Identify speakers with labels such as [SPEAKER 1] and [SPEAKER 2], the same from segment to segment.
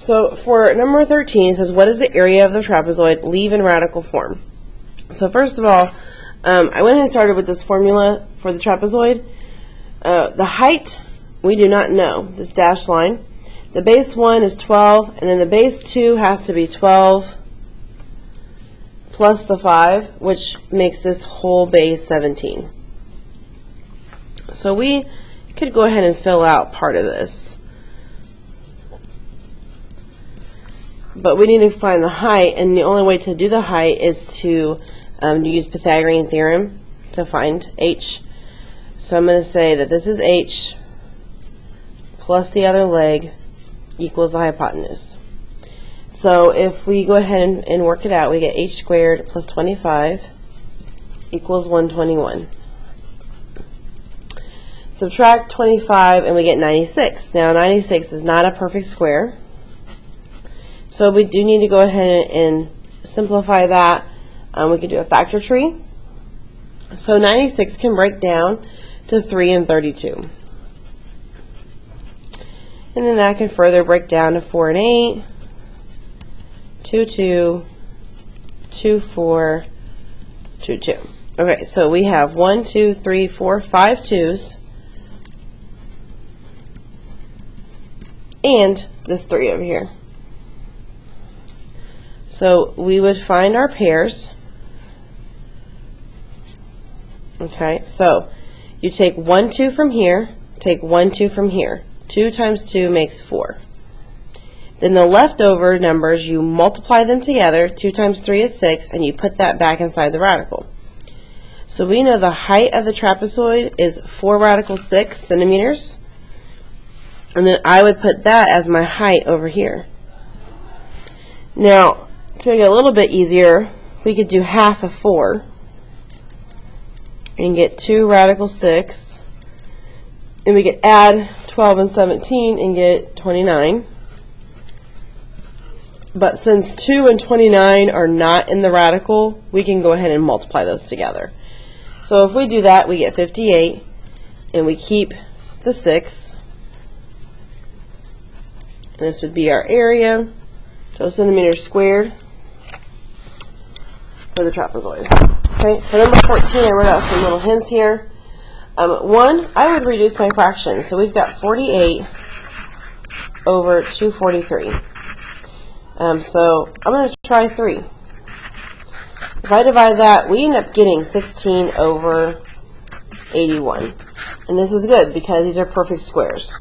[SPEAKER 1] So for number 13, it says, what is the area of the trapezoid? Leave in radical form. So first of all, I went and started with this formula for the trapezoid. The height, we do not know, this dashed line. The base 1 is 12, and then the base 2 has to be 12 plus the 5, which makes this whole base 17. So we could go ahead and fill out part of this. But we need to find the height, and the only way to do the height is to use Pythagorean theorem to find h. So I'm going to say that this is h plus the other leg equals the hypotenuse. So if we go ahead and work it out, we get h squared plus 25 equals 121. Subtract 25 and we get 96. Now 96 is not a perfect square, so we do need to go ahead and simplify that. We could do a factor tree. So 96 can break down to 3 and 32. And then that can further break down to 4 and 8, 2, 2, 2, 4, 2, 2. Okay, so we have 1, 2, 3, 4, 5 2's, and this 3 over here. So we would find our pairs. Okay, so you take 1, 2 from here, take 1, 2 from here. 2 times 2 makes 4. Then the leftover numbers, you multiply them together. 2 times 3 is 6, and you put that back inside the radical. So we know the height of the trapezoid is 4 radical 6 centimeters. And then I would put that as my height over here. Now, to make it a little bit easier, we could do half of 4 and get 2 radical 6. And we could add 12 and 17 and get 29. But since 2 and 29 are not in the radical, we can go ahead and multiply those together. So if we do that, we get 58, and we keep the 6. And this would be our area, so centimeters squared for the trapezoid. Okay, for number 14, I wrote out some little hints here. 1, I would reduce my fraction. So we've got 48 over 243. So I'm going to try 3. If I divide that, we end up getting 16 over 81. And this is good because these are perfect squares.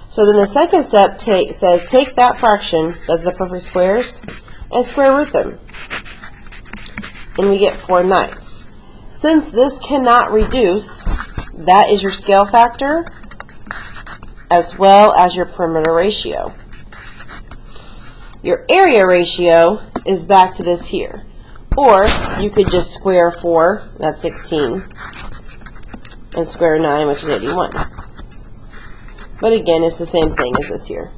[SPEAKER 1] So then the second step says take that fraction, that's the perfect squares, and square root them. And we get 4/9. Since this cannot reduce, that is your scale factor as well as your perimeter ratio. Your area ratio is back to this here. Or you could just square 4, that's 16, and square 9, which is 81. But again, it's the same thing as this here.